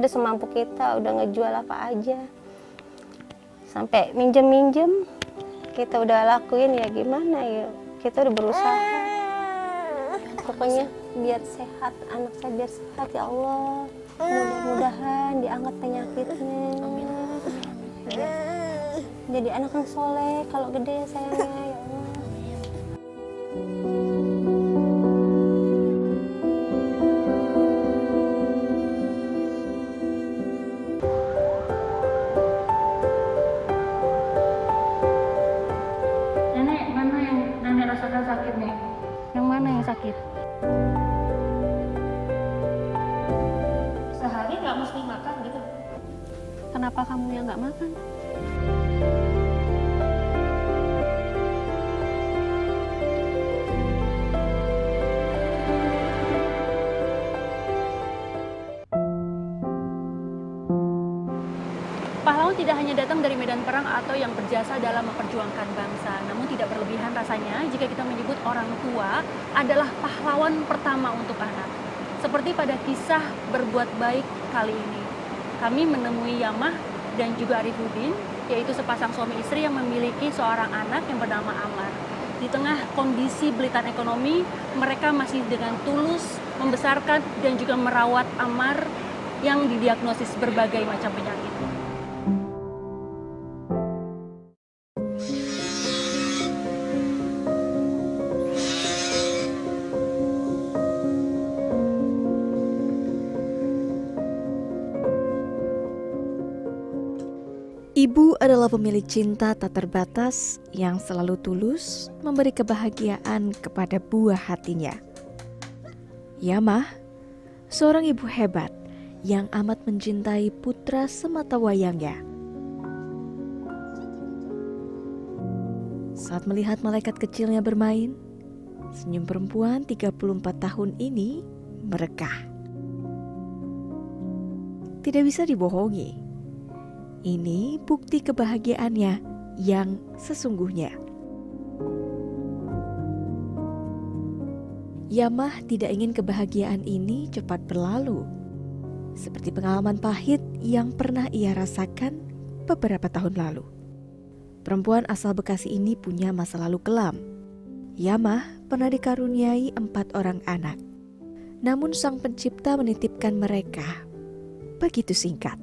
udah semampu kita, udah ngejual apa aja. Sampai minjem-minjem, kita udah lakuin ya gimana ya. Kita udah berusaha. Pokoknya biar sehat, anak saya biar sehat ya Allah. Mudah-mudahan diangkat penyakitnya. Ya. Jadi anak yang soleh, kalau gede sayangnya ya Allah. Nenek, mana yang nenek rasakan sakit nih? Yang mana yang sakit? Sehari nggak mesti makan gitu. Kenapa kamu yang nggak makan? Pahlawan tidak hanya datang dari medan perang atau yang berjasa dalam memperjuangkan bangsa, namun tidak berlebihan rasanya jika kita menyebut orang tua adalah pahlawan pertama untuk anak. Seperti pada kisah berbuat baik kali ini, kami menemui Yamah dan juga Arifudin, yaitu sepasang suami istri yang memiliki seorang anak yang bernama Amar. Di tengah kondisi belitan ekonomi, mereka masih dengan tulus membesarkan dan juga merawat Amar yang didiagnosis berbagai macam penyakit. Ibu adalah pemilik cinta tak terbatas yang selalu tulus memberi kebahagiaan kepada buah hatinya. Yamah, seorang ibu hebat yang amat mencintai putra semata wayangnya. Saat melihat malaikat kecilnya bermain, senyum perempuan 34 tahun ini merekah. Tidak bisa dibohongi. Ini bukti kebahagiaannya yang sesungguhnya. Yamah tidak ingin kebahagiaan ini cepat berlalu, seperti pengalaman pahit yang pernah ia rasakan beberapa tahun lalu. Perempuan asal Bekasi ini punya masa lalu kelam. Yamah pernah dikaruniai 4 orang anak, namun Sang Pencipta menitipkan mereka begitu singkat.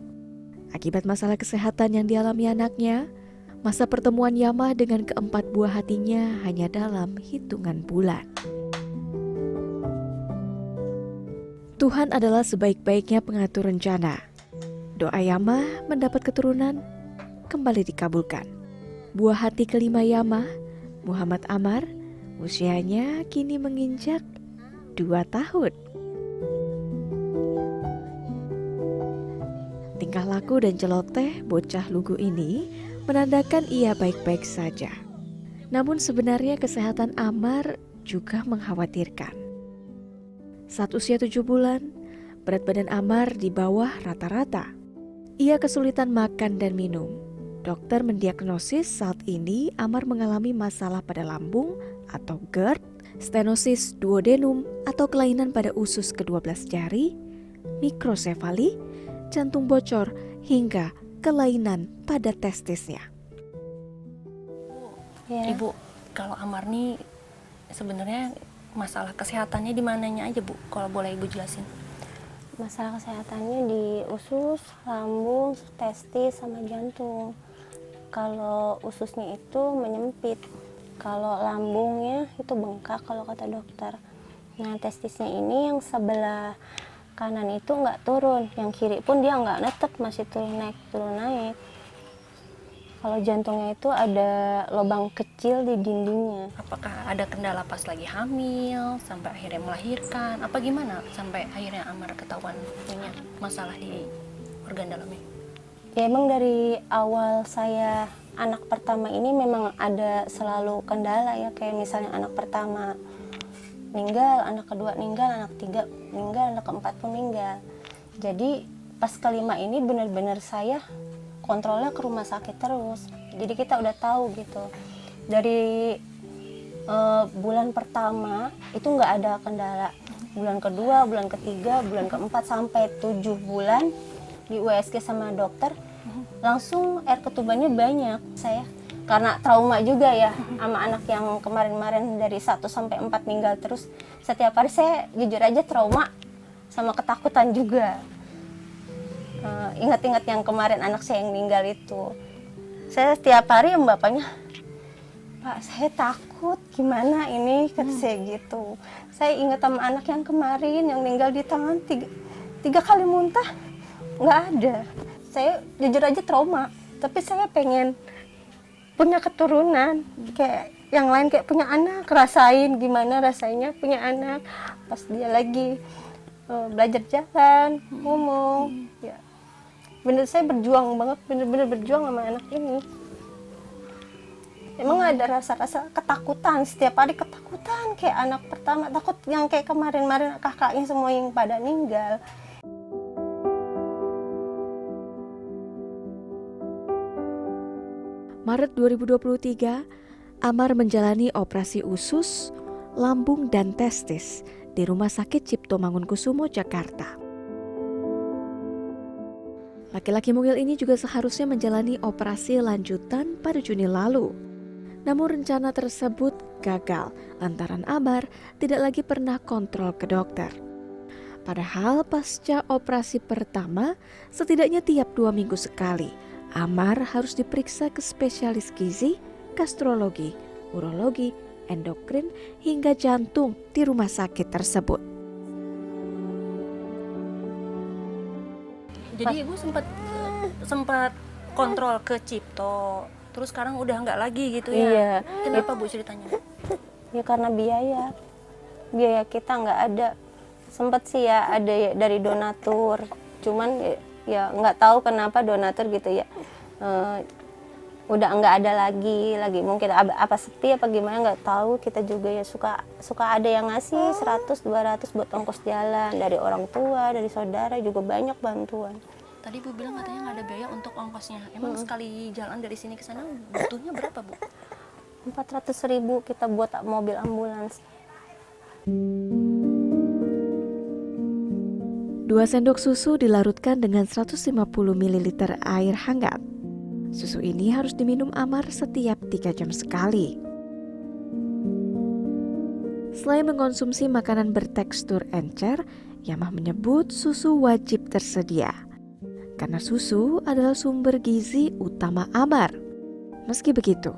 Akibat masalah kesehatan yang dialami anaknya, masa pertemuan Yamah dengan keempat buah hatinya hanya dalam hitungan bulan. Tuhan adalah sebaik-baiknya pengatur rencana. Doa Yamah mendapat keturunan kembali dikabulkan. Buah hati kelima Yamah, Muhammad Amar, usianya kini menginjak 2 tahun. Tingkah laku dan celoteh bocah lugu ini menandakan ia baik-baik saja. Namun sebenarnya kesehatan Amar juga mengkhawatirkan. Saat usia 7 bulan, berat badan Amar di bawah rata-rata. Ia kesulitan makan dan minum. Dokter mendiagnosis saat ini Amar mengalami masalah pada lambung atau GERD, stenosis duodenum atau kelainan pada usus ke-12 jari, mikrosefali, jantung bocor, hingga kelainan pada testisnya. Ya. Ibu, kalau Amar nih sebenarnya masalah kesehatannya di mananya aja Bu? Kalau boleh Ibu jelasin. Masalah kesehatannya di usus, lambung, testis, sama jantung. Kalau ususnya itu menyempit, kalau lambungnya itu bengkak kalau kata dokter. Nah testisnya ini yang sebelah kanan itu nggak turun, yang kiri pun dia nggak netek, masih turun naik. Kalau jantungnya itu ada lubang kecil di dindingnya. Apakah ada kendala pas lagi hamil sampai akhirnya melahirkan? Apa gimana sampai akhirnya Amar ketahuan punya masalah di organ dalamnya? Ya emang dari awal saya anak pertama ini memang ada selalu kendala ya, kayak misalnya anak pertama meninggal, anak kedua meninggal, anak ketiga meninggal, anak keempat pun meninggal. Jadi pas kelima ini benar-benar saya kontrolnya ke rumah sakit terus. Jadi kita udah tahu gitu. Dari bulan pertama itu nggak ada kendala. Bulan kedua, bulan ketiga, bulan keempat sampai 7 bulan di USG sama dokter, langsung air ketubannya banyak. Saya karena trauma juga ya sama anak yang kemarin-kemarin dari 1 sampai 4 meninggal terus. Setiap hari saya jujur aja trauma sama ketakutan juga. Ingat-ingat yang kemarin anak saya yang meninggal itu. Saya setiap hari yang bapaknya, Pak, saya takut, gimana ini, kata saya gitu. Saya ingat sama anak yang kemarin yang meninggal di tangan, tiga kali muntah, nggak ada. Saya jujur aja trauma, tapi saya pengen punya keturunan, kayak yang lain, kayak punya anak, rasain gimana rasanya punya anak, pas dia lagi belajar jalan, ngomong, ya. Bener, saya berjuang banget, bener-bener berjuang sama anak ini. Emang ada rasa-rasa ketakutan, setiap hari ketakutan, kayak anak pertama, takut yang kayak kemarin-kemarin kakaknya semua yang pada meninggal. Maret 2023, Amar menjalani operasi usus, lambung, dan testis di Rumah Sakit Cipto Mangunkusumo, Jakarta. Laki-laki mungil ini juga seharusnya menjalani operasi lanjutan pada Juni lalu. Namun rencana tersebut gagal lantaran Amar tidak lagi pernah kontrol ke dokter. Padahal pasca operasi pertama, setidaknya tiap 2 minggu sekali, Amar harus diperiksa ke spesialis gizi, gastrologi, urologi, endokrin, hingga jantung di rumah sakit tersebut. Jadi ibu sempat kontrol ke Cipto, terus sekarang udah nggak lagi gitu ya? Iya. Kenapa Bu ceritanya? Ya karena biaya kita nggak ada. Sempat sih ya ada ya dari donatur, cuman ya nggak tahu kenapa donatur gitu ya, udah nggak ada lagi mungkin apa sepi apa gimana nggak tahu. Kita juga ya suka ada yang ngasih 100-200 buat ongkos jalan, dari orang tua, dari saudara juga banyak bantuan. Tadi Bu bilang katanya nggak ada biaya untuk ongkosnya. Emang sekali jalan dari sini ke sana butuhnya berapa Bu? 400.000 kita buat mobil ambulans. 2 sendok susu dilarutkan dengan 150 ml air hangat. Susu ini harus diminum Amar setiap 3 jam sekali. Selain mengkonsumsi makanan bertekstur encer, Yamah menyebut susu wajib tersedia. Karena susu adalah sumber gizi utama Amar. Meski begitu,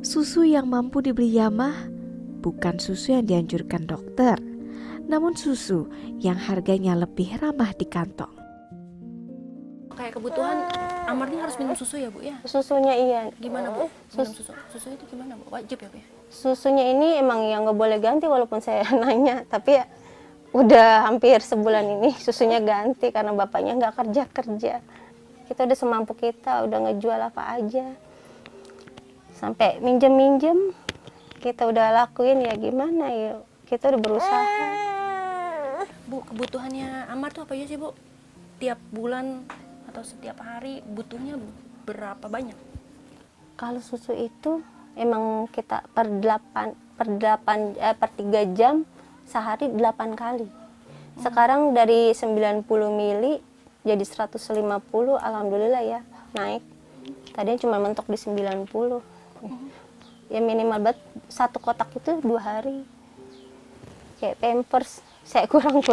susu yang mampu dibeli Yamah bukan susu yang dianjurkan dokter, namun susu yang harganya lebih ramah di kantong. Kayak kebutuhan Amar ini harus minum susu ya Bu ya? Susunya iya. Gimana Bu? Minum susu? Susu itu gimana Bu? Wajib ya Bu ya? Susunya ini emang yang nggak boleh ganti walaupun saya nanya, tapi ya udah hampir sebulan ini susunya ganti karena bapaknya nggak kerja. Kita udah semampu kita, udah ngejual apa aja. Sampai minjem, kita udah lakuin ya gimana ya, kita udah berusaha. Bu, kebutuhannya Amar tuh apa aja sih Bu? Tiap bulan atau setiap hari butuhnya berapa banyak? Kalau susu itu emang kita per 3 jam sehari 8 kali. Sekarang dari 90 mili jadi 150, alhamdulillah ya naik. Tadinya cuma mentok di 90. Ya minimal banget 1 kotak itu 2 hari. Kayak Pampers saya kurangin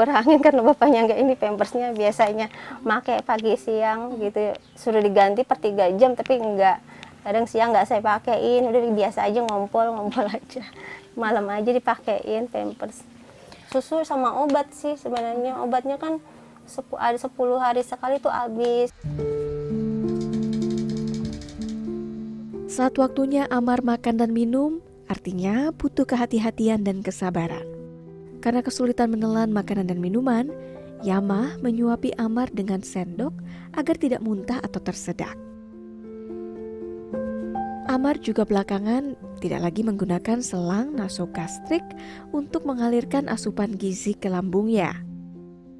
karena bapaknya nggak ini, pampersnya biasanya pakai pagi siang gitu, sudah diganti per 3 jam tapi enggak, kadang siang nggak saya pakein, udah biasa aja ngompol aja, malam aja dipakein pampers. Susu sama obat sih sebenarnya, obatnya kan ada 10 hari sekali tuh habis. Saat waktunya Amar makan dan minum, artinya butuh kehati-hatian dan kesabaran. Karena kesulitan menelan makanan dan minuman, Yamah menyuapi Amar dengan sendok agar tidak muntah atau tersedak. Amar juga belakangan tidak lagi menggunakan selang nasogastrik untuk mengalirkan asupan gizi ke lambungnya.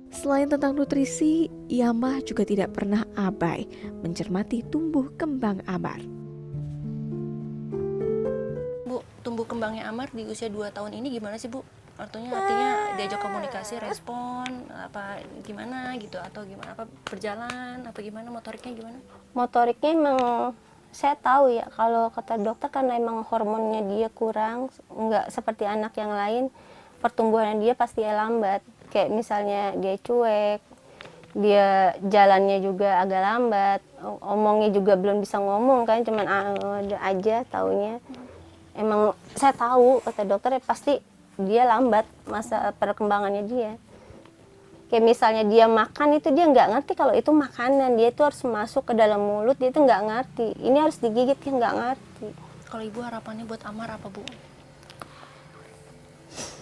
Selain tentang nutrisi, Yamah juga tidak pernah abai mencermati tumbuh kembang Amar. Bu, tumbuh kembangnya Amar di usia 2 tahun ini gimana sih Bu? Artinya diajak komunikasi, respon apa gimana gitu, atau gimana, apa berjalan apa gimana, motoriknya gimana? Motoriknya emang saya tahu ya, kalau kata dokter karena emang hormonnya dia kurang, nggak seperti anak yang lain, pertumbuhan dia pasti lambat. Kayak misalnya dia cuek, dia jalannya juga agak lambat, omongnya juga belum bisa ngomong kan, cuman ada aja taunya. Emang saya tahu kata dokter pasti dia lambat masa perkembangannya dia. Kayak misalnya dia makan itu dia nggak ngerti kalau itu makanan, dia itu harus masuk ke dalam mulut, dia itu nggak ngerti. Ini harus digigit, dia nggak ngerti. Kalau ibu harapannya buat Amar apa bu?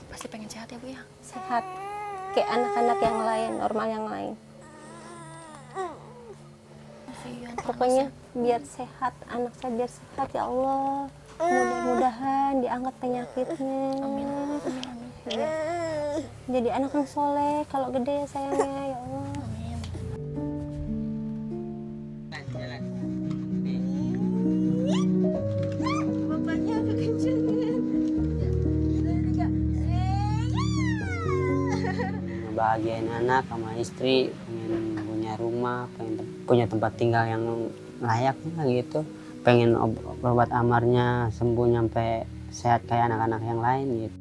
Pasti pengen sehat ya bu ya? Sehat kayak anak-anak yang lain, normal yang lain. Pokoknya biar sehat, anak saya biar sehat ya Allah. Mudah-mudahan diangkat penyakitnya. Amin, amin, amin. Ya. Jadi anak yang soleh kalau gede ya sayangnya ya Allah. Amin. Bahagiain anak sama istri, pengen punya rumah, pengen punya tempat tinggal yang layak lah gitu, pengen obat Amarnya sembuh sampai sehat kayak anak-anak yang lain gitu.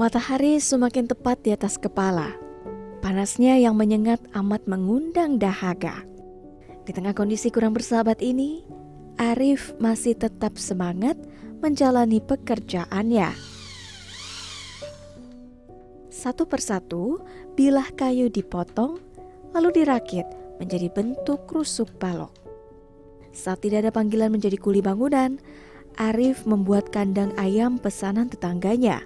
Matahari semakin tepat di atas kepala. Panasnya yang menyengat amat mengundang dahaga. Di tengah kondisi kurang bersahabat ini, Arif masih tetap semangat menjalani pekerjaannya. Satu persatu, bilah kayu dipotong, lalu dirakit menjadi bentuk rusuk balok. Saat tidak ada panggilan menjadi kuli bangunan, Arif membuat kandang ayam pesanan tetangganya.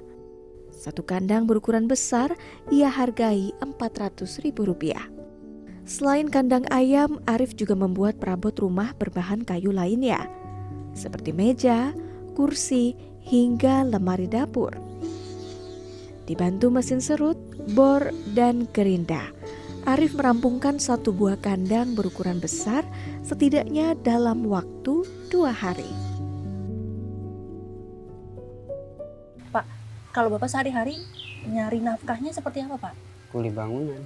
Satu kandang berukuran besar ia hargai Rp400.000. Selain kandang ayam, Arif juga membuat perabot rumah berbahan kayu lainnya, seperti meja, kursi, hingga lemari dapur. Dibantu mesin serut, bor, dan gerinda, Arif merampungkan satu buah kandang berukuran besar setidaknya dalam waktu 2 hari. Kalau Bapak sehari-hari nyari nafkahnya seperti apa Pak? Kuli bangunan.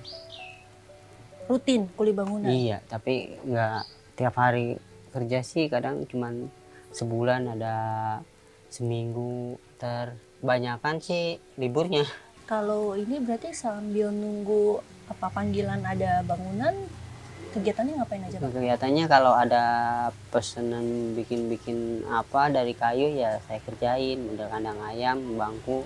Rutin kuli bangunan? Iya, tapi nggak tiap hari kerja sih, kadang cuman sebulan ada seminggu, terbanyakan sih liburnya. Kalau ini berarti sambil nunggu apa panggilan ada bangunan, kegiatannya ngapain aja Pak? Kegiatannya kalau ada pesanan bikin-bikin apa dari kayu ya saya kerjain, model kandang ayam, bangku,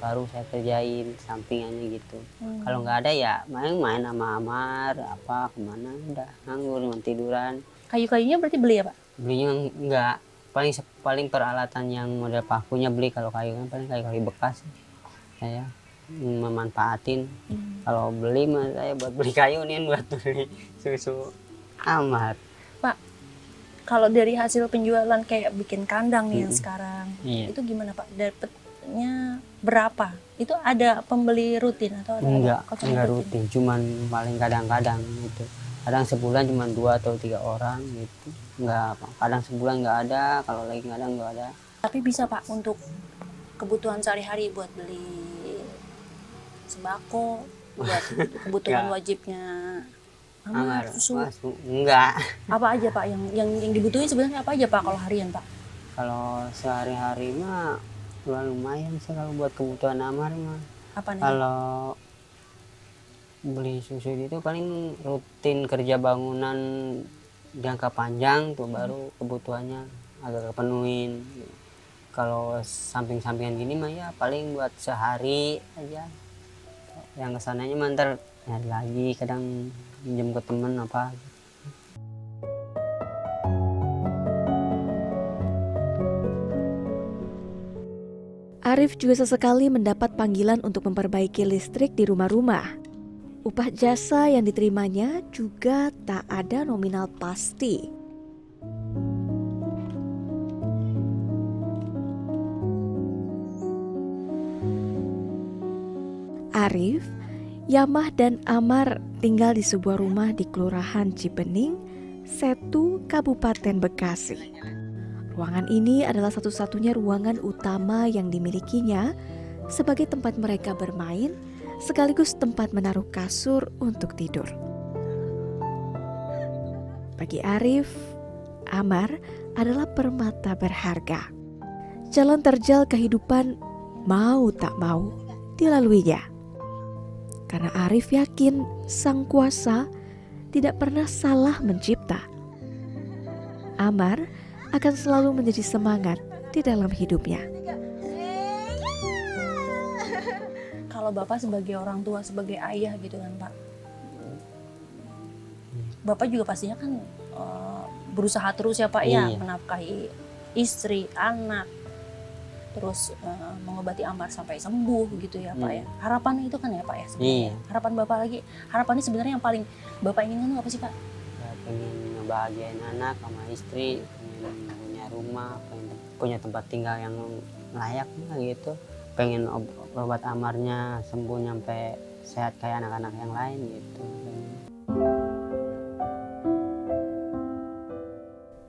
baru saya kerjain sampingannya gitu. Kalau nggak ada ya main sama Amar, apa kemana, udah nganggur cuma tiduran. Kayu-kayunya berarti beli ya Pak? Belinya nggak, paling peralatan yang model pakunya beli, kalau kayu kan paling kayu bekas saya memanfaatin. Kalau beli mah saya buat beli kayu nih, buat beli susu Amar. Pak, kalau dari hasil penjualan kayak bikin kandang nih yang sekarang, Iya. itu gimana Pak? Dapatnya berapa? Itu ada pembeli rutin atau ada Enggak rutin, cuman paling kadang-kadang gitu. Kadang sebulan cuma 2 atau 3 orang gitu. Enggak, kadang sebulan nggak ada, kalau lagi nggak ada. Tapi bisa Pak untuk kebutuhan sehari-hari, buat beli sembako, buat kebutuhan wajibnya Amar, susu. Enggak. Apa aja Pak yang dibutuhin sebenarnya, apa aja Pak kalau harian Pak? Kalau sehari-hari mah lumayan sih kalau buat kebutuhan Amar mah. Apa nih? Kalau beli susu itu paling rutin kerja bangunan jangka panjang tuh, baru kebutuhannya agak kepenuhin. Kalau samping-sampingan gini mah ya paling buat sehari aja. Yang kesananya mah ntar nyari lagi, kadang pinjam ke temen apa. Arif juga sesekali mendapat panggilan untuk memperbaiki listrik di rumah-rumah. Upah jasa yang diterimanya juga tak ada nominal pasti. Arif, Yamah dan Amar tinggal di sebuah rumah di Kelurahan Cibening, Setu, Kabupaten Bekasi. Ruangan ini adalah satu-satunya ruangan utama yang dimilikinya sebagai tempat mereka bermain, sekaligus tempat menaruh kasur untuk tidur. Bagi Arif, Amar adalah permata berharga. Jalan terjal kehidupan mau tak mau dilaluinya. Karena Arif yakin Sang Kuasa tidak pernah salah mencipta. Amar akan selalu menjadi semangat di dalam hidupnya. Kalau Bapak sebagai orang tua, sebagai ayah gitu kan Pak, Bapak juga pastinya kan berusaha terus ya Pak ya, Iya. menafkahi istri, anak, terus mengobati Amar sampai sembuh gitu ya Pak ya. Harapannya itu kan ya Pak ya sebenarnya. Iya. Harapan Bapak lagi, harapannya sebenarnya yang paling Bapak inginkan itu apa sih Pak? Ya, pengen ngebahagiain anak sama istri, pengen punya rumah, pengen punya tempat tinggal yang layak lah gitu, pengen obat Amarnya sembuh sampai sehat kayak anak-anak yang lain gitu.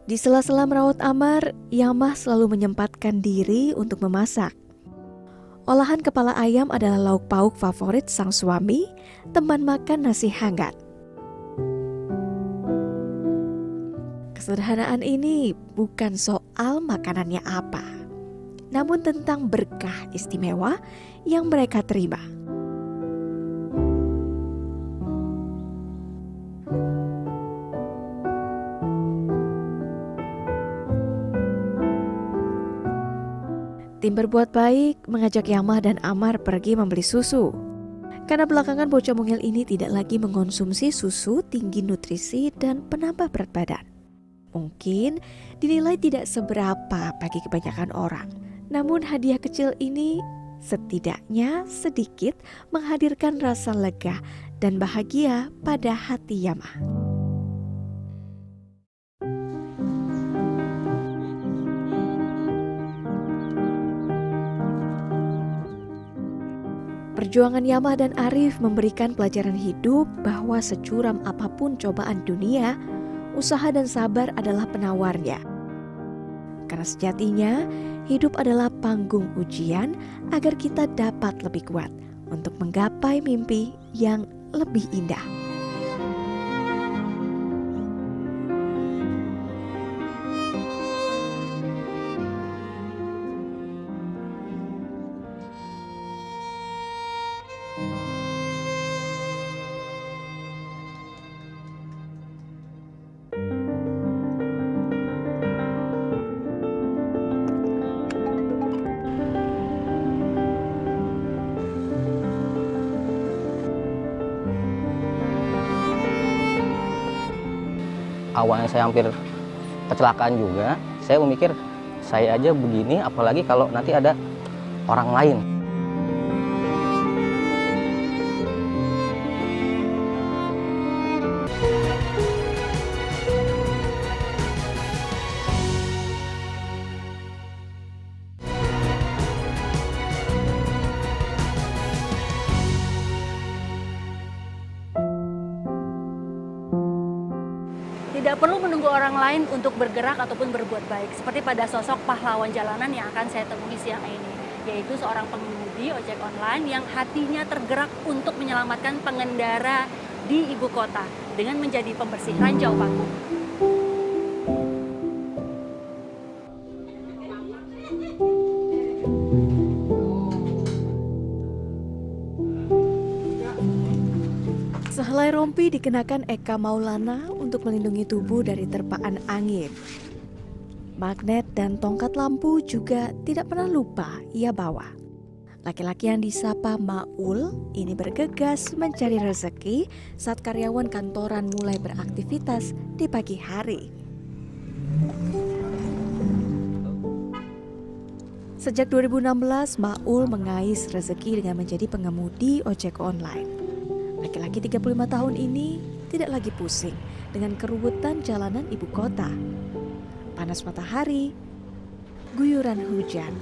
Di sela-sela merawat Amar, Yamah selalu menyempatkan diri untuk memasak. Olahan kepala ayam adalah lauk pauk favorit sang suami, teman makan nasi hangat. Kesederhanaan ini bukan soal makanannya apa, namun tentang berkah istimewa yang mereka terima. Tim berbuat baik mengajak Yamah dan Amar pergi membeli susu. Karena belakangan bocah mungil ini tidak lagi mengonsumsi susu tinggi nutrisi dan penambah berat badan. Mungkin dinilai tidak seberapa bagi kebanyakan orang. Namun hadiah kecil ini setidaknya sedikit menghadirkan rasa lega dan bahagia pada hati Yamah. Perjuangan Yamah dan Arif memberikan pelajaran hidup bahwa securam apapun cobaan dunia, usaha dan sabar adalah penawarnya. Karena sejatinya, hidup adalah panggung ujian agar kita dapat lebih kuat untuk menggapai mimpi yang lebih indah. Awalnya saya hampir kecelakaan juga, saya memikir saya aja begini, apalagi kalau nanti ada orang lain. Tidak perlu menunggu orang lain untuk bergerak ataupun berbuat baik, seperti pada sosok pahlawan jalanan yang akan saya temui siang ini, yaitu seorang pengemudi ojek online yang hatinya tergerak untuk menyelamatkan pengendara di ibu kota dengan menjadi pembersih ranjau paku. Sehelai rompi dikenakan Eka Maulana untuk melindungi tubuh dari terpaan angin. Magnet dan tongkat lampu juga tidak pernah lupa ia bawa. Laki-laki yang disapa Maul ini bergegas mencari rezeki saat karyawan kantoran mulai beraktivitas di pagi hari. Sejak 2016, Maul mengais rezeki dengan menjadi pengemudi ojek online. Laki-laki 35 tahun ini tidak lagi pusing dengan keruwetan jalanan ibu kota. Panas matahari, guyuran hujan,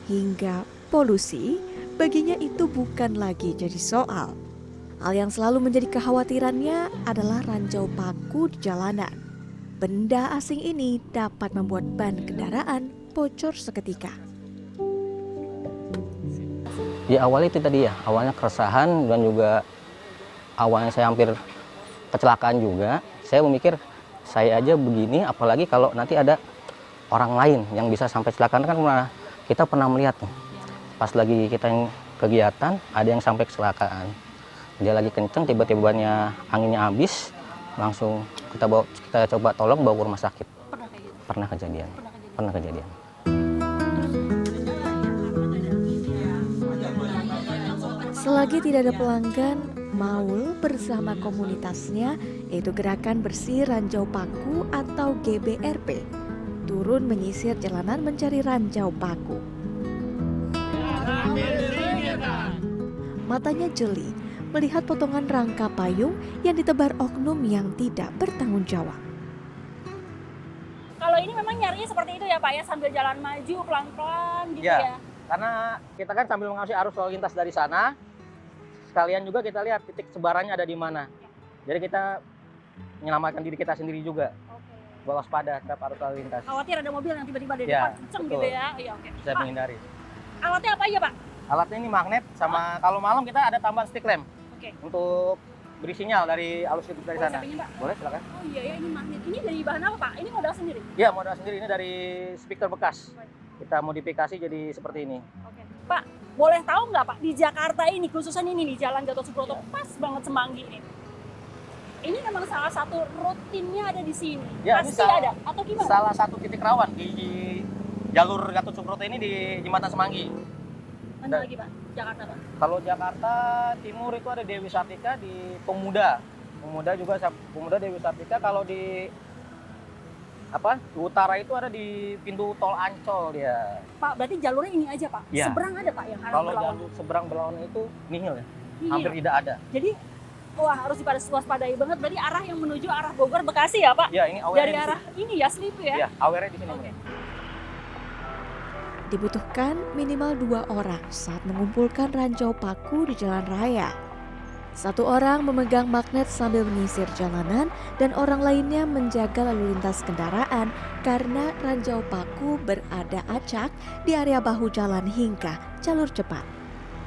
hingga polusi, baginya itu bukan lagi jadi soal. Hal yang selalu menjadi kekhawatirannya adalah ranjau paku di jalanan. Benda asing ini dapat membuat ban kendaraan bocor seketika. Di awal itu tadi ya, awalnya keresahan dan juga awalnya saya hampir kecelakaan juga. Saya memikir saya aja begini, apalagi kalau nanti ada orang lain yang bisa sampai kecelakaan. Kan kita pernah melihat tuh, pas lagi kita kegiatan ada yang sampai kecelakaan. Dia lagi kenceng, tiba-tiba bannya anginnya habis, langsung kita coba tolong bawa ke rumah sakit. Pernah kayak gitu? Pernah kejadian. Pernah kejadian. Selagi tidak ada pelanggan, Maul bersama komunitasnya, yaitu Gerakan Bersih Ranjau Paku atau GBRP, turun menyisir jalanan mencari ranjau paku. Matanya jeli melihat potongan rangka payung yang ditebar oknum yang tidak bertanggung jawab. Kalau ini memang nyarinya seperti itu ya Pak ya, sambil jalan maju pelan-pelan gitu ya. Karena kita kan sambil mengawasi arus lalu lintas dari sana, sekalian juga kita lihat titik sebarannya ada di mana. Jadi kita menyelamatkan diri kita sendiri juga, waspada terhadap arus lalu lintas. Khawatir ada mobil yang tiba-tiba di Ya, depan kenceng betul. gitu ya. Iya, oke. Bisa Pak, menghindari. alatnya apa aja Pak? Alatnya ini magnet sama kalau malam kita ada tambahan stick lamp Oke. untuk beri sinyal dari arus listrik dari Boleh sana. saya pinjam, Pak? Boleh, silakan. Oh iya ya, ini magnet. Ini dari bahan apa Pak? Ini modal sendiri? Ya, modal sendiri ini dari speaker bekas. Kita modifikasi jadi seperti ini. Oke. Pak, boleh tahu nggak Pak, di Jakarta ini, khususnya ini nih, Jalan Gatot Subroto, pas banget Semanggi ini. Ini memang salah satu rutinnya ada di sini. Ya, ini Pasti ada, atau gimana? Salah satu titik rawan di jalur Gatot Subroto ini di Jembatan Semanggi. Mana lagi Pak? Jakarta Pak? Kalau Jakarta Timur itu ada Dewi Sartika di Pemuda. Pemuda Dewi Sartika. Kalau di di utara itu ada di pintu tol Ancol dia. Pak, berarti jalurnya ini aja Pak? Iya. Seberang ada Pak yang arah Kalau berlawanan? jalur seberang berlawanan itu nihil ya. Iya. Hampir tidak ada. Jadi, wah harus diwaspadai banget. Berarti arah yang menuju arah Bogor, Bekasi ya Pak? Ya, ini Dari awernya arah ini ya, Selipi ya? Iya, awernya di sini. Oke. Dibutuhkan minimal 2 orang saat mengumpulkan ranjau paku di jalan raya. Satu orang memegang magnet sambil menyisir jalanan dan orang lainnya menjaga lalu lintas kendaraan karena ranjau paku berada acak di area bahu jalan hingga jalur cepat.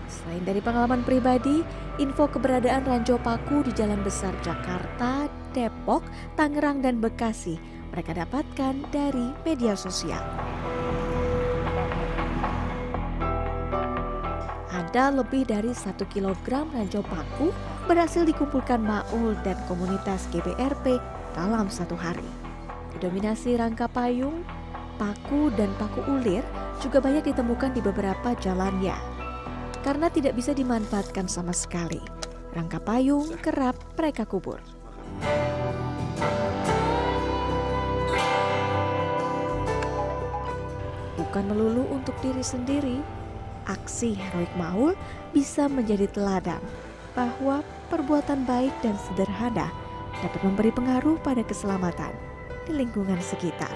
Selain dari pengalaman pribadi, info keberadaan ranjau paku di Jalan Besar Jakarta, Depok, Tangerang, dan Bekasi mereka dapatkan dari media sosial. Ada lebih dari 1 kilogram ranjau paku berhasil dikumpulkan Maul dan komunitas GBRP dalam 1 hari. Didominasi rangka payung, paku dan paku ulir juga banyak ditemukan di beberapa jalannya. Karena tidak bisa dimanfaatkan sama sekali, rangka payung kerap mereka kubur. Bukan melulu untuk diri sendiri, aksi heroik Maul bisa menjadi teladan bahwa perbuatan baik dan sederhana dapat memberi pengaruh pada keselamatan di lingkungan sekitar.